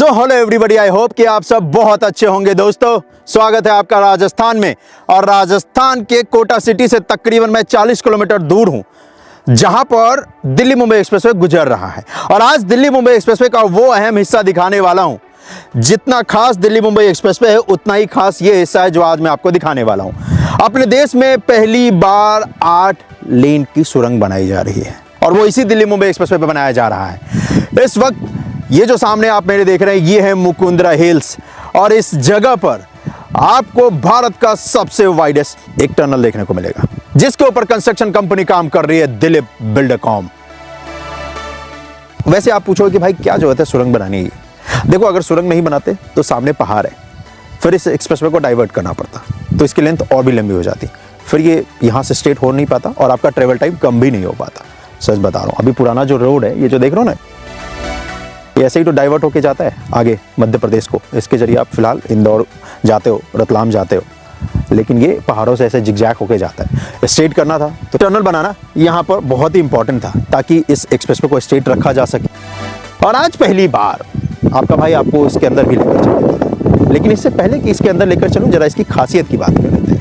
So hello everybody, I hope कि आप सब बहुत अच्छे होंगे। दोस्तों, स्वागत है आपका राजस्थान में। और राजस्थान के कोटा सिटी से तकरीबन मैं 40 किलोमीटर दूर हूं, जहां पर दिल्ली मुंबई एक्सप्रेसवे गुजर रहा है। और आज दिल्ली मुंबई एक्सप्रेसवे का वो अहम हिस्सा दिखाने वाला हूं। जितना खास दिल्ली मुंबई एक्सप्रेसवे है, उतना ही खास ये हिस्सा है जो आज मैं आपको दिखाने वाला हूं। अपने देश में पहली बार 8 लेन की सुरंग बनाई जा रही है, और वो इसी दिल्ली मुंबई एक्सप्रेसवे पे बनाया जा रहा है। इस वक्त ये जो सामने आप मेरे देख रहे हैं, ये है मुकुंदरा हिल्स। और इस जगह पर आपको भारत का सबसे वाइडेस्ट एक टनल देखने को मिलेगा, जिसके ऊपर कंस्ट्रक्शन कंपनी काम कर रही है, दिलीप बिल्डकॉन। वैसे आप पूछोगे कि भाई क्या जरूरत है सुरंग बनाने की? देखो, अगर सुरंग नहीं बनाते तो सामने पहाड़ है, फिर इस एक्सप्रेसवे को डाइवर्ट करना पड़ता, तो इसकी लेंथ और भी लंबी हो जाती, फिर ये यहां से स्ट्रेट हो नहीं पाता और आपका ट्रेवल टाइम कम भी नहीं हो पाता। सच बता रहा हूं, अभी पुराना जो रोड है, ये जो देख रहे हो ना, ये ऐसे ही तो डाइवर्ट होके जाता है आगे मध्य प्रदेश को। इसके जरिए आप फिलहाल इंदौर जाते हो, रतलाम जाते हो, लेकिन ये पहाड़ों से ऐसे जिगजैग होके जाता है। स्ट्रेट करना था तो टनल बनाना यहाँ पर बहुत ही इंपॉर्टेंट था, ताकि इस एक्सप्रेसवे को स्ट्रेट रखा जा सके। और आज पहली बार आपका भाई आपको इसके अंदर भी लेकर चलने वाला है। लेकिन इससे पहले कि इसके अंदर लेकर चलूं, जरा इसकी खासियत की बात कर लेते हैं।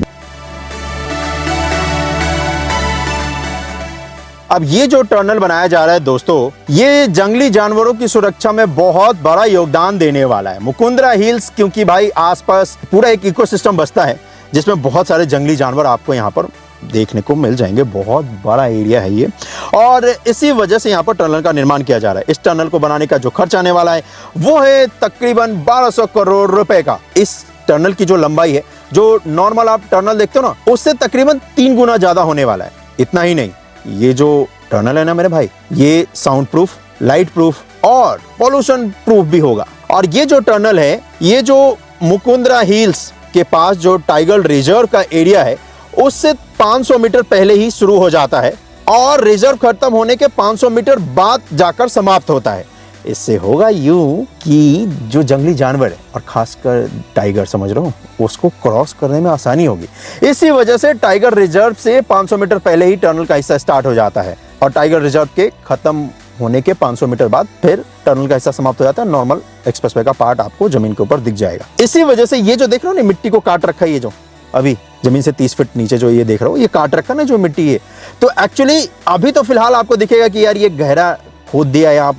अब ये जो टनल बनाया जा रहा है दोस्तों, ये जंगली जानवरों की सुरक्षा में बहुत बड़ा योगदान देने वाला है। मुकुंदरा हिल्स, क्योंकि भाई आसपास पूरा एक इकोसिस्टम बसता है, जिसमें बहुत सारे जंगली जानवर आपको यहाँ पर देखने को मिल जाएंगे। बहुत बड़ा एरिया है ये, और इसी वजह से यहाँ पर टनल का निर्माण किया जा रहा है। इस टनल को बनाने का जो खर्च आने वाला है, वो है तकरीबन 1200 करोड़ रुपए का। इस टनल की जो लंबाई है, जो नॉर्मल आप टनल देखते हो ना, उससे तकरीबन 3 गुना ज्यादा होने वाला है। इतना ही नहीं, ये जो टनल है ना मेरे भाई, ये साउंड प्रूफ, लाइट प्रूफ और पॉल्यूशन प्रूफ भी होगा। और ये जो टनल है, ये जो मुकुंदरा हिल्स के पास जो टाइगर रिजर्व का एरिया है, उससे 500 मीटर पहले ही शुरू हो जाता है, और रिजर्व खत्म होने के 500 मीटर बाद जाकर समाप्त होता है। इससे होगा यूं कि जो जंगली जानवर है, और खासकर टाइगर, समझ रहे हो, उसको क्रॉस करने में आसानी होगी। इसी वजह से टाइगर रिजर्व से 500 मीटर पहले ही टनल का हिस्सा स्टार्ट हो जाता है, और टाइगर रिजर्व के खत्म होने के 500 मीटर बाद फिर टनल का हिस्सा समाप्त हो जाता है। नॉर्मल एक्सप्रेसवे का पार्ट आपको जमीन के ऊपर दिख जाएगा। इसी वजह से ये जो देख रहे हो ना, मिट्टी को काट रखा है, ये जो अभी जमीन से 30 फीट नीचे जो ये देख रहे हो, ये काट रखा ना जो मिट्टी है, तो एक्चुअली अभी तो फिलहाल आपको दिखेगा कि यार ये गहरा खोद दिया यहाँ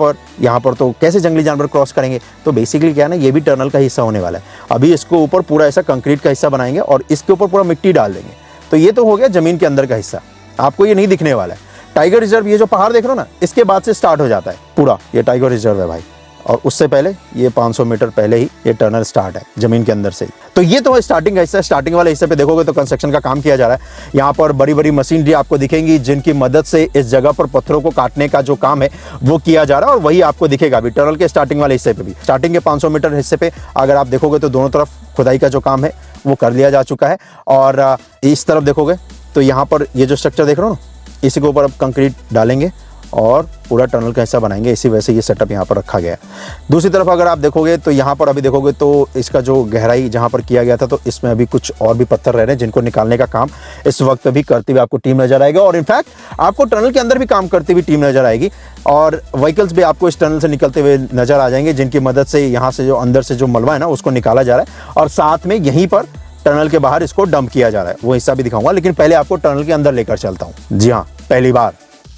पर तो कैसे जंगली जानवर क्रॉस करेंगे। तो बेसिकली क्या है ना, ये भी टनल का हिस्सा होने वाला है। अभी इसको ऊपर पूरा ऐसा कंक्रीट का हिस्सा बनाएंगे और इसके ऊपर पूरा मिट्टी डाल देंगे, तो ये तो हो गया जमीन के अंदर का हिस्सा, आपको ये नहीं दिखने वाला है। टाइगर रिजर्व, ये जो पहाड़ देख रहे हो ना, इसके बाद से स्टार्ट हो जाता है पूरा ये टाइगर रिजर्व है भाई। और उससे पहले ये 500 मीटर पहले ही ये टनल स्टार्ट है जमीन के अंदर से ही। तो ये तो है स्टार्टिंग का हिस्सा। स्टार्टिंग वाले हिस्से पे देखोगे तो कंस्ट्रक्शन का काम किया जा रहा है। यहाँ पर बड़ी बड़ी मशीनरी आपको दिखेंगी, जिनकी मदद से इस जगह पर पत्थरों को काटने का जो काम है वो किया जा रहा है, और वही आपको दिखेगा अभी टनल के स्टार्टिंग वाले हिस्से पे भी। स्टार्टिंग के 500 मीटर हिस्से पे अगर आप देखोगे तो दोनों तरफ खुदाई का जो काम है वो कर लिया जा चुका है। और इस तरफ देखोगे तो यहाँ पर ये जो स्ट्रक्चर देख रहे हो ना, इसी के ऊपर अब कंक्रीट डालेंगे और पूरा टनल का हिस्सा बनाएंगे। इसी वजह से ये सेटअप यहाँ पर रखा गया है। दूसरी तरफ अगर आप देखोगे तो यहाँ पर अभी देखोगे तो इसका जो गहराई जहाँ पर किया गया था, तो इसमें अभी कुछ और भी पत्थर रह रहे हैं, जिनको निकालने का काम इस वक्त भी करती हुई आपको टीम नजर आएगी। और इनफैक्ट आपको टनल के अंदर भी काम करती हुई टीम नजर आएगी, और व्हीकल्स भी आपको इस टनल से निकलते हुए नजर आ जाएंगे, जिनकी मदद से यहाँ से जो अंदर से जो मलबा है ना, उसको निकाला जा रहा है, और साथ में यहीं पर टनल के बाहर इसको डंप किया जा रहा है। वो हिस्सा भी दिखाऊंगा, लेकिन पहले आपको टनल के अंदर लेकर चलता हूँ। जी हाँ, पहली बार।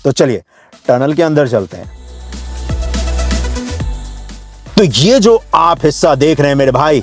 तो चलिए टनल के अंदर चलते हैं। तो ये जो आप हिस्सा देख रहे हैं मेरे भाई,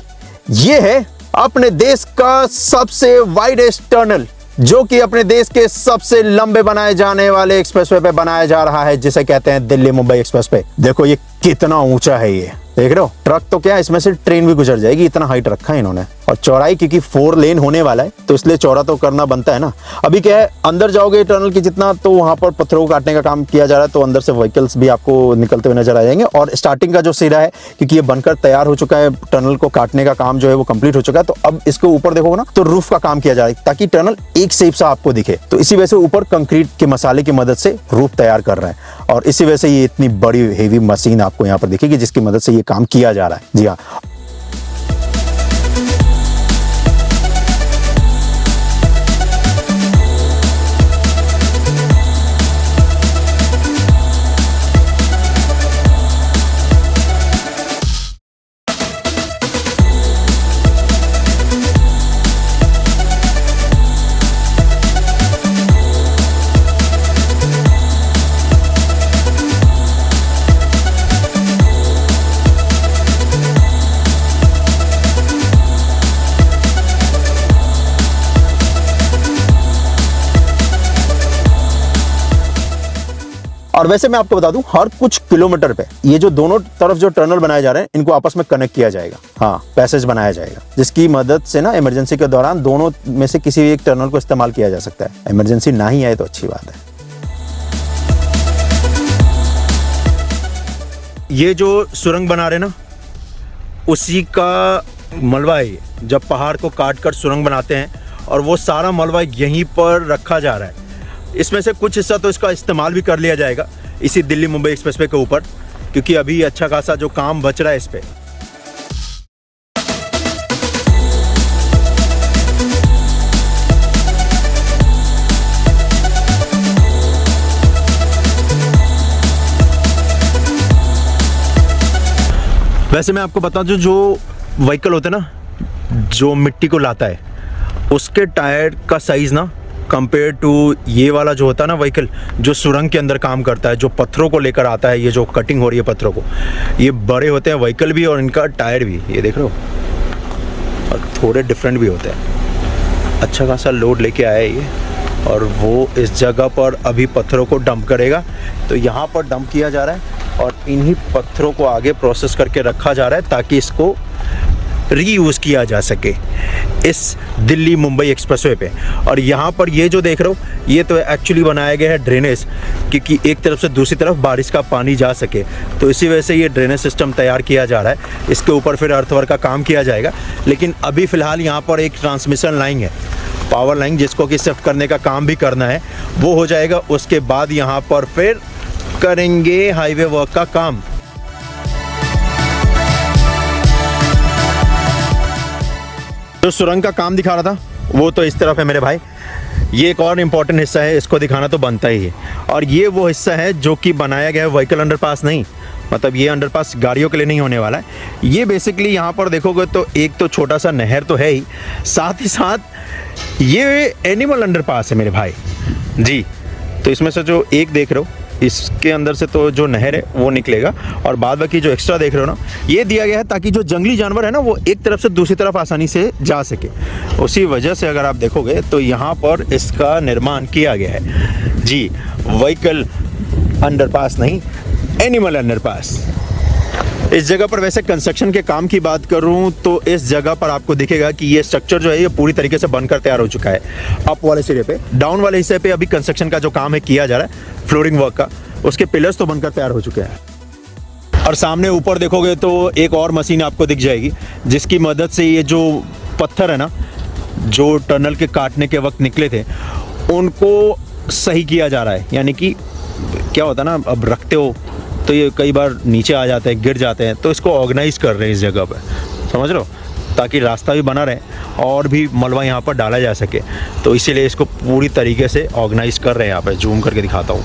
ये है अपने देश का सबसे वाइडेस्ट टनल, जो कि अपने देश के सबसे लंबे बनाए जाने वाले एक्सप्रेसवे पे बनाया जा रहा है, जिसे कहते हैं दिल्ली मुंबई एक्सप्रेसवे। देखो ये कितना ऊंचा है, ये देख रहे हो। ट्रक तो क्या, इसमें से ट्रेन भी गुजर जाएगी, इतना हाइट रखा है इन्होंने। और चौड़ाई क्योंकि 4 लेन होने वाला है, तो इसलिए चौड़ा तो करना बनता है ना। अभी क्या है, अंदर जाओगे टनल की जितना, तो वहां पर पत्थरों को काटने का काम किया जा रहा है, तो अंदर से व्हीकल्स भी आपको निकलते हुए नजर आ जाएंगे। और स्टार्टिंग का जो सिरा है, क्योंकि ये बनकर तैयार हो चुका है, टनल को काटने का काम जो है वो कंप्लीट हो चुका है, तो अब इसके ऊपर देखोगे ना, तो रूफ का काम किया जा रहा है, ताकि टनल एक शेप सा आपको दिखे। तो इसी वजह से ऊपर कंक्रीट के मसाले की मदद से रूफ तैयार कर रहे हैं, और इसी वजह से ये इतनी बड़ी हेवी मशीन आपको यहाँ पर दिखेगी, जिसकी मदद से ये काम किया जा रहा है। जी हाँ। और वैसे मैं आपको बता दूं, हर कुछ किलोमीटर पे ये जो दोनों तरफ जो टनल बनाए जा रहे हैं, इनको आपस में कनेक्ट किया जाएगा। हाँ, पैसेज बनाया जाएगा, जिसकी मदद से ना इमरजेंसी के दौरान दोनों में से किसी भी एक टनल को इस्तेमाल किया जा सकता है। इमरजेंसी ना ही आए तो अच्छी बात है। ये जो सुरंग बना रहे ना, उसी का मलबा है ये। जब पहाड़ को काट कर सुरंग बनाते हैं और वो सारा मलबा यहीं पर रखा जा रहा है। इसमें से कुछ हिस्सा तो इसका इस्तेमाल भी कर लिया जाएगा इसी दिल्ली मुंबई एक्सप्रेसवे के ऊपर, क्योंकि अभी अच्छा खासा जो काम बच रहा है इस पे। वैसे मैं आपको बता दूं, जो व्हीकल होते हैं ना, जो मिट्टी को लाता है, उसके टायर का साइज़ ना कंपेयर टू ये वाला जो होता है ना व्हीकल, जो सुरंग के अंदर काम करता है, जो पत्थरों को लेकर आता है, ये जो कटिंग हो रही है पत्थरों को, ये बड़े होते हैं व्हीकल भी और इनका टायर भी, ये देख रहे हो, और थोड़े डिफरेंट भी होते हैं। अच्छा खासा लोड लेके आया है ये, और वो इस जगह पर अभी पत्थरों को डंप करेगा। तो यहाँ पर डंप किया जा रहा है और इन्हीं पत्थरों को आगे प्रोसेस करके रखा जा रहा है ताकि इसको रीयूज़ किया जा सके इस दिल्ली मुंबई एक्सप्रेसवे पे। और यहाँ पर ये जो देख रहे हो, ये तो एक्चुअली बनाया गया है ड्रेनेज, क्योंकि एक तरफ से दूसरी तरफ बारिश का पानी जा सके। तो इसी वजह से ये ड्रेनेज सिस्टम तैयार किया जा रहा है। इसके ऊपर फिर अर्थवर्क का काम किया जाएगा। लेकिन अभी फ़िलहाल यहाँ पर एक ट्रांसमिशन लाइन है, पावर लाइन, जिसको कि शिफ्ट करने का काम भी करना है, वो हो जाएगा। उसके बाद यहाँ पर फिर करेंगे हाईवे वर्क का काम। जो सुरंग का काम दिखा रहा था वो तो इस तरफ है मेरे भाई। ये एक और इम्पॉर्टेंट हिस्सा है, इसको दिखाना तो बनता ही है। और ये वो हिस्सा है जो कि बनाया गया है व्हीकल अंडरपास नहीं, मतलब ये अंडरपास गाड़ियों के लिए नहीं होने वाला है। ये बेसिकली यहाँ पर देखोगे तो एक तो छोटा सा नहर तो है ही, साथ ही साथ ये एनिमल अंडरपास है मेरे भाई जी। तो इसमें से जो एक देख रहे हो, इसके अंदर से तो जो नहर है वो निकलेगा, और बाद बाकी जो एक्स्ट्रा देख रहे हो ना, ये दिया गया है ताकि जो जंगली जानवर है ना, वो एक तरफ से दूसरी तरफ आसानी से जा सके। उसी वजह से अगर आप देखोगे तो यहाँ पर इसका निर्माण किया गया है जी। व्हीकल अंडरपास नहीं, एनिमल अंडरपास। इस जगह पर वैसे कंस्ट्रक्शन के काम की बात करूं तो इस जगह पर आपको दिखेगा कि ये स्ट्रक्चर जो है ये पूरी तरीके से बनकर तैयार हो चुका है। अप वाले सिरे पे, डाउन वाले हिस्से पे अभी कंस्ट्रक्शन का जो काम है किया जा रहा है, फ्लोरिंग वर्क का। उसके पिलर्स तो बनकर तैयार हो चुके हैं। और सामने ऊपर देखोगे तो एक और मशीन आपको दिख जाएगी, जिसकी मदद से ये जो पत्थर है ना, जो टनल के काटने के वक्त निकले थे, उनको सही किया जा रहा है। यानी कि क्या होता है ना, अब रखते हो तो ये कई बार नीचे आ जाते हैं, गिर जाते हैं, तो इसको ऑर्गेनाइज कर रहे हैं इस जगह पर, समझ रहे हो, ताकि रास्ता भी बना रहे और भी मलबा यहाँ पर डाला जा सके। तो इसीलिए इसको पूरी तरीके से ऑर्गेनाइज कर रहे हैं। यहाँ पर जूम करके दिखाता हूँ।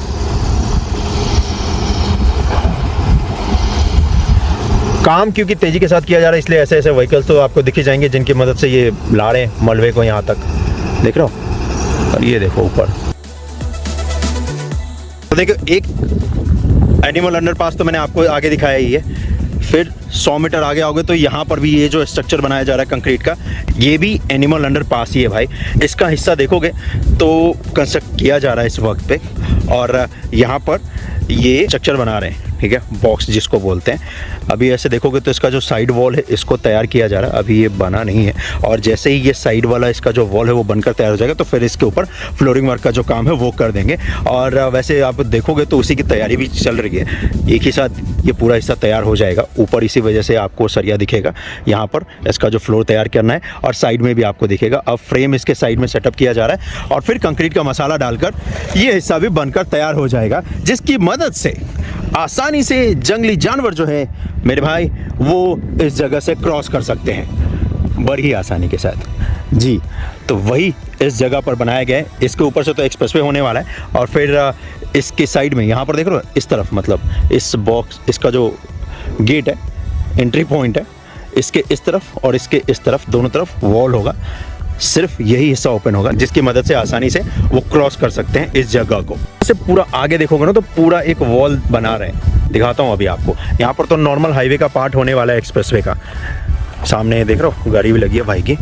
काम क्योंकि तेज़ी के साथ किया जा रहा है, इसलिए ऐसे ऐसे व्हीकल्स तो आपको दिखे जाएंगे जिनकी मदद से ये ला रहे हैं मलबे को यहाँ तक, देख रहे हो। और ये देखो ऊपर तो देखो, एक एनिमल अंडरपास तो मैंने आपको आगे दिखाया ही है। फिर 100 मीटर आगे आओगे तो यहाँ पर भी ये जो स्ट्रक्चर बनाया जा रहा है कंक्रीट का, ये भी एनिमल अंडरपास ही है भाई। इसका हिस्सा देखोगे तो कंस्ट्रक्ट किया जा रहा है इस वक्त पे, और यहाँ पर ये स्ट्रक्चर बना रहे हैं, ठीक है, बॉक्स जिसको बोलते हैं। अभी ऐसे देखोगे तो इसका जो साइड वॉल है इसको तैयार किया जा रहा है, अभी ये बना नहीं है। और जैसे ही ये साइड वाला इसका जो वॉल है वो बनकर तैयार हो जाएगा तो फिर इसके ऊपर फ्लोरिंग वर्क का जो काम है वो कर देंगे। और वैसे आप देखोगे तो उसी की तैयारी भी चल रही है। एक ही साथ ये पूरा हिस्सा तैयार हो जाएगा ऊपर, इसी वजह से आपको सरिया दिखेगा यहाँ पर, इसका जो फ्लोर तैयार करना है, और साइड में भी आपको दिखेगा। अब फ्रेम इसके साइड में सेटअप किया जा रहा है और फिर कंक्रीट का मसाला डालकर ये हिस्सा भी बनकर तैयार हो जाएगा, जिसकी मदद से आसानी से जंगली जानवर जो है मेरे भाई वो इस जगह से क्रॉस कर सकते हैं बड़ी आसानी के साथ जी। तो वही इस जगह पर बनाया गया है। इसके ऊपर से तो एक्सप्रेसवे होने वाला है, और फिर इसके साइड में यहाँ पर देख रहे हो, इस तरफ, मतलब इस बॉक्स, इसका जो गेट है, एंट्री पॉइंट है, इसके इस तरफ और इसके इस तरफ, दोनों तरफ वॉल होगा। सिर्फ यही हिस्सा ओपन होगा जिसकी मदद से आसानी से वो क्रॉस कर सकते हैं इस जगह को। से पूरा आगे देखोगे ना तो पूरा एक वॉल बना रहे हैं, दिखाता हूँ अभी आपको। यहाँ पर तो नॉर्मल हाईवे का पार्ट होने वाला है एक्सप्रेसवे का, सामने देख रहे हो गाड़ी भी लगी है भाई की।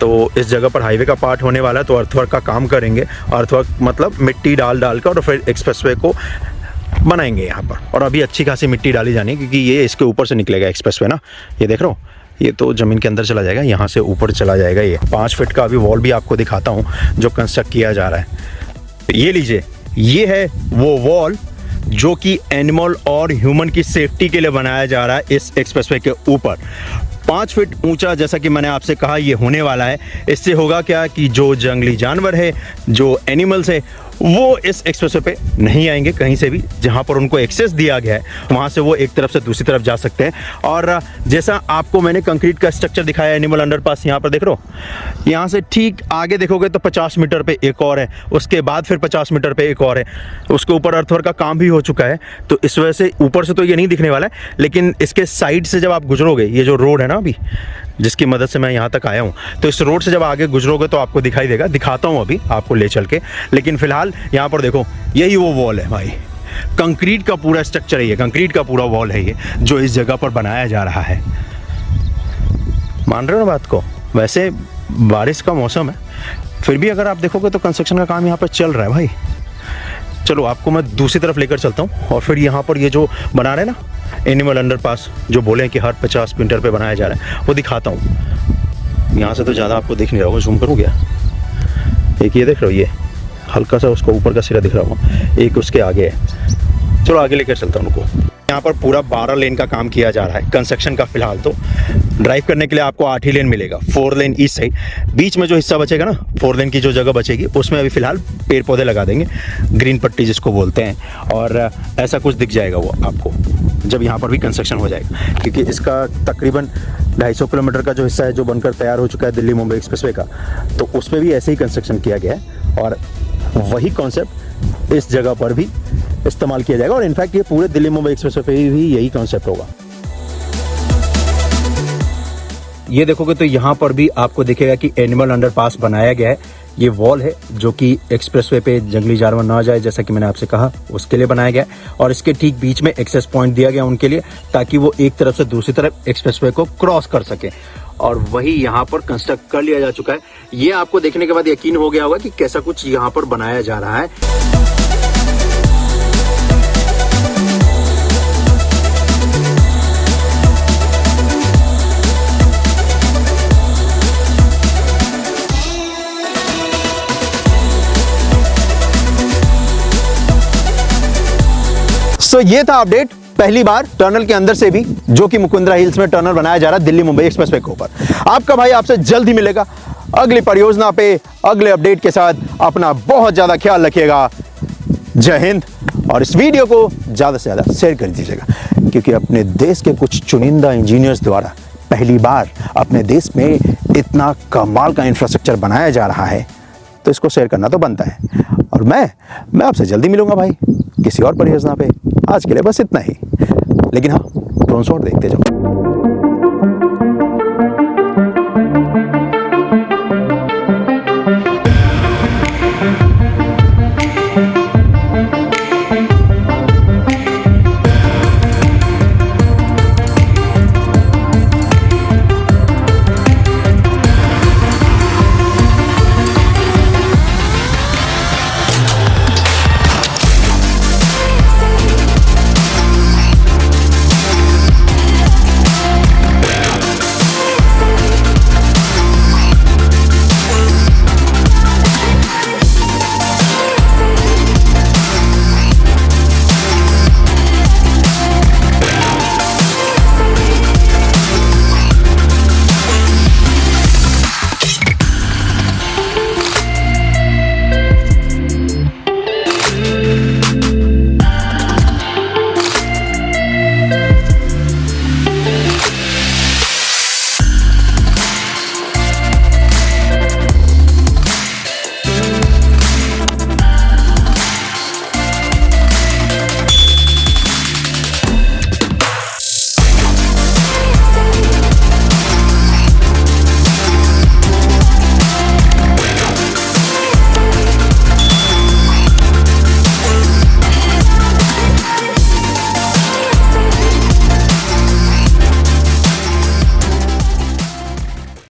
तो इस जगह पर हाईवे का पार्ट होने वाला है, तो अर्थवर्क का काम करेंगे। अर्थवर्क मतलब मिट्टी डाल कर और फिर एक्सप्रेसवे को बनाएंगे यहाँ पर। और अभी अच्छी खासी मिट्टी डाली जानी है क्योंकि ये इसके ऊपर से निकलेगा एक्सप्रेसवे ना, ये देख रहे हो, ये तो ज़मीन के अंदर चला जाएगा, यहाँ से ऊपर चला जाएगा। ये 5 फीट का अभी वॉल भी आपको दिखाता हूँ जो कंस्ट्रक्ट किया जा रहा है। ये लीजिए, ये है वो वॉल जो कि एनिमल और ह्यूमन की सेफ्टी के लिए बनाया जा रहा है इस एक्सप्रेसवे के ऊपर। 5 फीट ऊंचा जैसा कि मैंने आपसे कहा ये होने वाला है। इससे होगा क्या कि जो जंगली जानवर है, जो एनिमल्स है, वो इस एक्सप्रेसवे पे नहीं आएंगे कहीं से भी। जहाँ पर उनको एक्सेस दिया गया है वहाँ से वो एक तरफ से दूसरी तरफ जा सकते हैं। और जैसा आपको मैंने कंक्रीट का स्ट्रक्चर दिखाया एनिमल अंडरपास, यहाँ पर देख रहे हो, यहाँ से ठीक आगे देखोगे तो 50 मीटर पे एक और है, उसके बाद फिर 50 मीटर पे एक और है, उसके ऊपर अर्थवर्क का काम भी हो चुका है। तो इस वजह से ऊपर से तो ये नहीं दिखने वाला है, लेकिन इसके साइड से जब आप गुजरोगे, ये जो रोड है ना अभी जिसकी मदद से मैं यहाँ तक आया हूँ, तो इस रोड से जब आगे गुजरोगे तो आपको दिखाई देगा, दिखाता हूँ अभी आपको ले चल के। लेकिन फिलहाल यहाँ पर देखो, यही वो वॉल है भाई, कंक्रीट का पूरा स्ट्रक्चर है ये, कंक्रीट का पूरा वॉल है ये जो इस जगह पर बनाया जा रहा है। मान रहे हो ना बात को? वैसे बारिश का मौसम है, फिर भी अगर आप देखोगे तो कंस्ट्रक्शन का काम यहाँ पर चल रहा है भाई। चलो आपको मैं दूसरी तरफ लेकर चलता हूँ और फिर यहाँ पर ये जो बना रहे हैं ना एनिमल अंडरपास, जो बोले कि हर 50 मीटर पे बनाया जा रहा है, वो दिखाता हूँ। यहाँ से तो ज़्यादा आपको दिख नहीं रहा होगा, जूम करूँ क्या? एक ये देख रहे हो, ये हल्का सा उसका ऊपर का सिरा दिख रहा होगा, एक उसके आगे है। चलो आगे लेकर चलता हूँ उनको। यहाँ पर पूरा 12 लेन का काम किया जा रहा है कंस्ट्रक्शन का। फिलहाल तो ड्राइव करने के लिए आपको 8 ही लेन मिलेगा, 4 लेन ईस्ट साइड। बीच में जो हिस्सा बचेगा ना, 4 लेन की जो जगह बचेगी, उसमें अभी फिलहाल पेड़ पौधे लगा देंगे, ग्रीन पट्टी जिसको बोलते हैं। और ऐसा कुछ दिख जाएगा वो आपको जब यहाँ पर भी कंस्ट्रक्शन हो जाएगा, क्योंकि इसका तकरीबन 250 किलोमीटर का जो हिस्सा है जो बनकर तैयार हो चुका है दिल्ली मुंबई एक्सप्रेसवे का, तो उसमें भी ऐसे ही कंस्ट्रक्शन किया गया है और वही कॉन्सेप्ट इस जगह पर भी इस्तेमाल किया जाएगा। और इनफैक्ट ये पूरे दिल्ली मुंबई एक्सप्रेसवे पे भी यही कॉन्सेप्ट होगा। ये देखोगे तो यहाँ पर भी आपको दिखेगा कि एनिमल अंडरपास बनाया गया है। ये वॉल है जो कि एक्सप्रेसवे पे जंगली जानवर ना जाए, जैसा कि मैंने आपसे कहा, उसके लिए बनाया गया है। और इसके ठीक बीच में एक्सेस पॉइंट दिया गया उनके लिए, ताकि वो एक तरफ से दूसरी तरफ एक्सप्रेसवे को क्रॉस कर सके। और वही यहाँ पर कंस्ट्रक्ट कर लिया जा चुका है। ये आपको देखने के बाद यकीन हो गया होगा कि कैसा कुछ यहाँ पर बनाया जा रहा है। ये था अपडेट पहली बार टनल के अंदर से भी, जो कि मुकुंदरा हिल्स में टनल बनाया जा रहा है दिल्ली मुंबई एक्सप्रेसवे के ऊपर। आपका भाई आपसे जल्द ही मिलेगा अगली परियोजना पे अगले अपडेट के साथ। अपना बहुत ज्यादा ख्याल रखिएगा। जय हिंद। और इस वीडियो को ज्यादा से ज्यादा शेयर कर दीजिएगा, क्योंकि अपने देश के कुछ चुनिंदा इंजीनियर्स द्वारा पहली बार अपने देश में इतना कमाल का इंफ्रास्ट्रक्चर बनाया जा रहा है, तो इसको शेयर करना तो बनता है। और मैं आपसे जल्दी मिलूंगा भाई किसी और परियोजना पे। आज के लिए बस इतना ही, लेकिन हाँ, ड्रोन शॉट देखते जाओ।